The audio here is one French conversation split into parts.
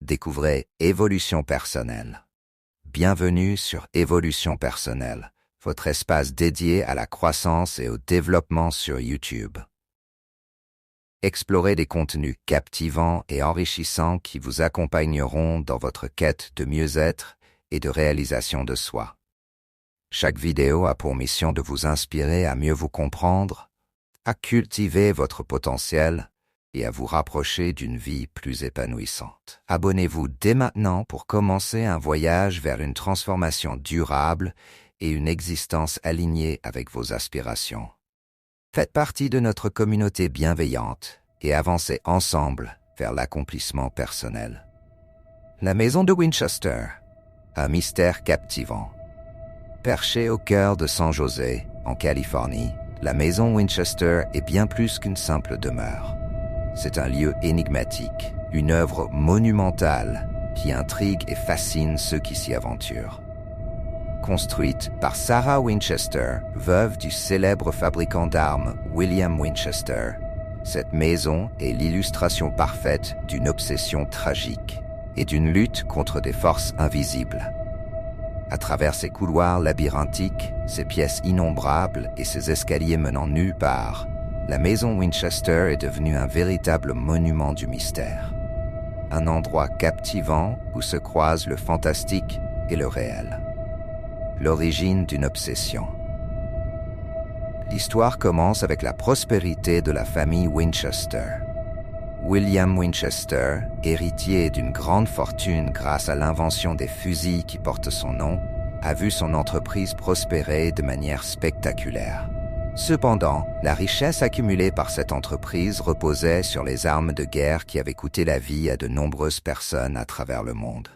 découvrez Évolution personnelle. Bienvenue sur Évolution personnelle, votre espace dédié à la croissance et au développement sur YouTube. Explorez des contenus captivants et enrichissants qui vous accompagneront dans votre quête de mieux-être et de réalisation de soi. Chaque vidéo a pour mission de vous inspirer à mieux vous comprendre, à cultiver votre potentiel et à vous rapprocher d'une vie plus épanouissante. Abonnez-vous dès maintenant pour commencer un voyage vers une transformation durable et une existence alignée avec vos aspirations. Faites partie de notre communauté bienveillante et avancez ensemble vers l'accomplissement personnel. La maison de Winchester, un mystère captivant. Perchée au cœur de San José, en Californie, la maison Winchester est bien plus qu'une simple demeure. C'est un lieu énigmatique, une œuvre monumentale qui intrigue et fascine ceux qui s'y aventurent. Construite par Sarah Winchester, veuve du célèbre fabricant d'armes William Winchester, cette maison est l'illustration parfaite d'une obsession tragique et d'une lutte contre des forces invisibles. À travers ses couloirs labyrinthiques, ses pièces innombrables et ses escaliers menant nulle part, la maison Winchester est devenue un véritable monument du mystère. Un endroit captivant où se croisent le fantastique et le réel. L'origine d'une obsession. L'histoire commence avec la prospérité de la famille Winchester. William Winchester, héritier d'une grande fortune grâce à l'invention des fusils qui portent son nom, a vu son entreprise prospérer de manière spectaculaire. Cependant, la richesse accumulée par cette entreprise reposait sur les armes de guerre qui avaient coûté la vie à de nombreuses personnes à travers le monde.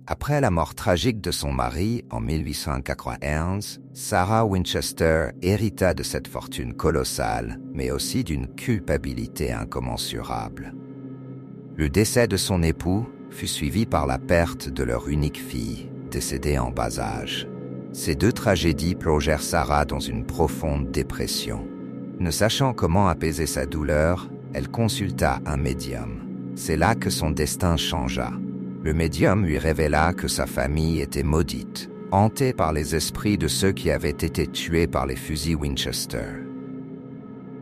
Après la mort tragique de son mari en 1891, Sarah Winchester hérita de cette fortune colossale, mais aussi d'une culpabilité incommensurable. Le décès de son époux fut suivi par la perte de leur unique fille, décédée en bas âge. Ces deux tragédies plongèrent Sarah dans une profonde dépression. Ne sachant comment apaiser sa douleur, elle consulta un médium. C'est là que son destin changea. Le médium lui révéla que sa famille était maudite, hantée par les esprits de ceux qui avaient été tués par les fusils Winchester.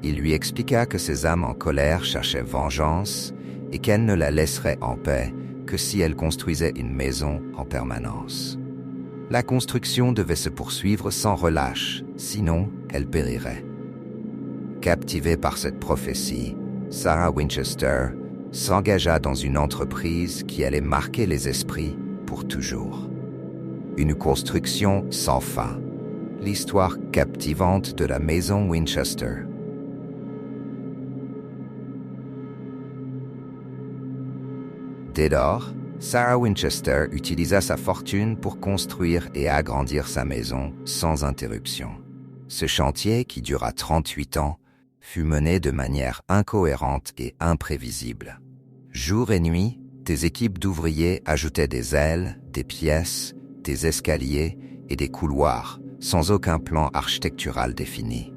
Il lui expliqua que ces âmes en colère cherchaient vengeance et qu'elle ne la laisserait en paix que si elle construisait une maison en permanence. La construction devait se poursuivre sans relâche, sinon elle périrait. Captivée par cette prophétie, Sarah Winchester s'engagea dans une entreprise qui allait marquer les esprits pour toujours. Une construction sans fin. L'histoire captivante de la maison Winchester. Dès lors, Sarah Winchester utilisa sa fortune pour construire et agrandir sa maison sans interruption. Ce chantier, qui dura 38 ans, fut mené de manière incohérente et imprévisible. Jour et nuit, des équipes d'ouvriers ajoutaient des ailes, des pièces, des escaliers et des couloirs, sans aucun plan architectural défini.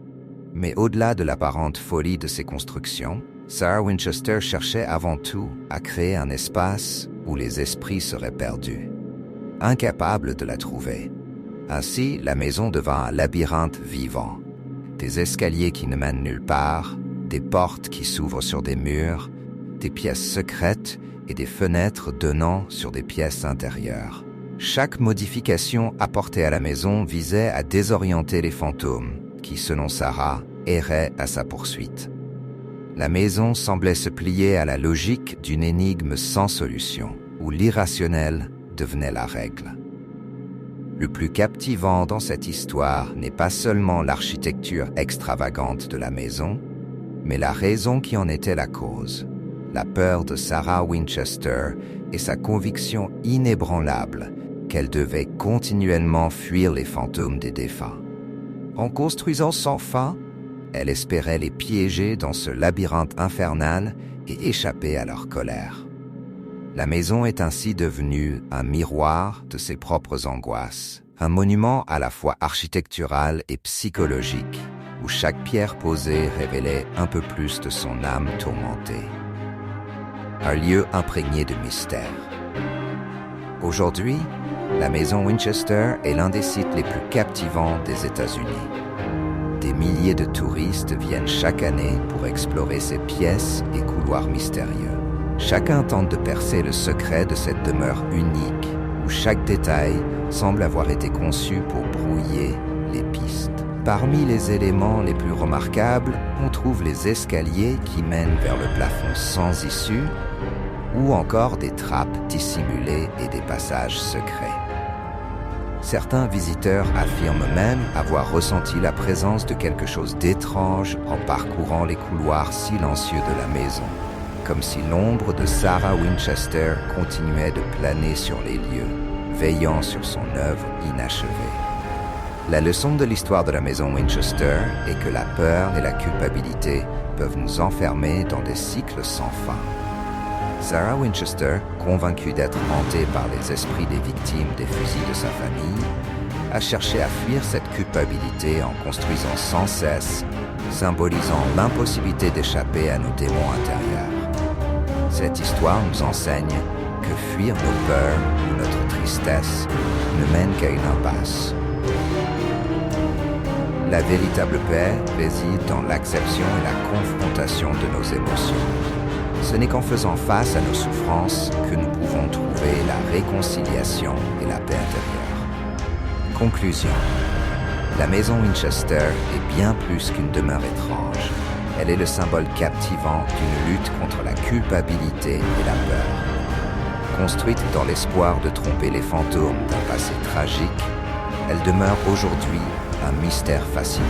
Mais au-delà de l'apparente folie de ces constructions, Sarah Winchester cherchait avant tout à créer un espace où les esprits seraient perdus. Incapable de la trouver. Ainsi, la maison devint un labyrinthe vivant. Des escaliers qui ne mènent nulle part, des portes qui s'ouvrent sur des murs, des pièces secrètes et des fenêtres donnant sur des pièces intérieures. Chaque modification apportée à la maison visait à désorienter les fantômes qui, selon Sarah, erraient à sa poursuite. La maison semblait se plier à la logique d'une énigme sans solution, où l'irrationnel devenait la règle. Le plus captivant dans cette histoire n'est pas seulement l'architecture extravagante de la maison, mais la raison qui en était la cause. La peur de Sarah Winchester et sa conviction inébranlable qu'elle devait continuellement fuir les fantômes des défunts. En construisant sans fin, elle espérait les piéger dans ce labyrinthe infernal et échapper à leur colère. La maison est ainsi devenue un miroir de ses propres angoisses, un monument à la fois architectural et psychologique, où chaque pierre posée révélait un peu plus de son âme tourmentée. un lieu imprégné de mystère. Aujourd'hui, la maison Winchester est l'un des sites les plus captivants des États-Unis. Des milliers de touristes viennent chaque année pour explorer ces pièces et couloirs mystérieux. Chacun tente de percer le secret de cette demeure unique où chaque détail semble avoir été conçu pour brouiller les pistes. Parmi les éléments les plus remarquables, on trouve les escaliers qui mènent vers le plafond sans issue ou encore des trappes dissimulées et des passages secrets. Certains visiteurs affirment même avoir ressenti la présence de quelque chose d'étrange en parcourant les couloirs silencieux de la maison, comme si l'ombre de Sarah Winchester continuait de planer sur les lieux, veillant sur son œuvre inachevée. La leçon de l'histoire de la maison Winchester est que la peur et la culpabilité peuvent nous enfermer dans des cycles sans fin. Sarah Winchester, convaincue d'être hantée par les esprits des victimes des fusils de sa famille, a cherché à fuir cette culpabilité en construisant sans cesse, symbolisant l'impossibilité d'échapper à nos démons intérieurs. Cette histoire nous enseigne que fuir nos peurs ou notre tristesse ne mène qu'à une impasse. La véritable paix réside dans l'acception et la confrontation de nos émotions. Ce n'est qu'en faisant face à nos souffrances que nous pouvons trouver la réconciliation et la paix intérieure. Conclusion. La maison Winchester est bien plus qu'une demeure étrange. Elle est le symbole captivant d'une lutte contre la culpabilité et la peur. Construite dans l'espoir de tromper les fantômes d'un passé tragique, elle demeure aujourd'hui un mystère fascinant.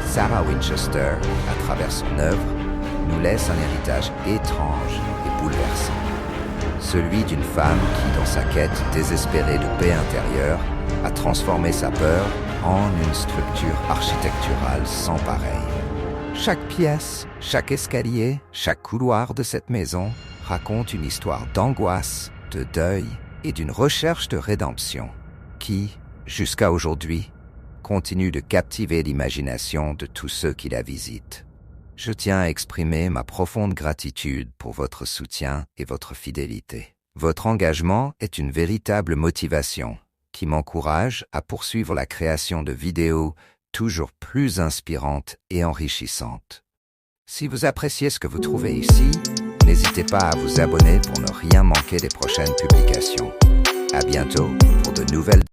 Sarah Winchester, à travers son œuvre, nous laisse un héritage étrange et bouleversant. Celui d'une femme qui, dans sa quête désespérée de paix intérieure, a transformé sa peur en une structure architecturale sans pareille. Chaque pièce, chaque escalier, chaque couloir de cette maison raconte une histoire d'angoisse, de deuil et d'une recherche de rédemption qui, jusqu'à aujourd'hui, continue de captiver l'imagination de tous ceux qui la visitent. Je tiens à exprimer ma profonde gratitude pour votre soutien et votre fidélité. Votre engagement est une véritable motivation qui m'encourage à poursuivre la création de vidéos toujours plus inspirantes et enrichissantes. Si vous appréciez ce que vous trouvez ici, n'hésitez pas à vous abonner pour ne rien manquer des prochaines publications. À bientôt pour de nouvelles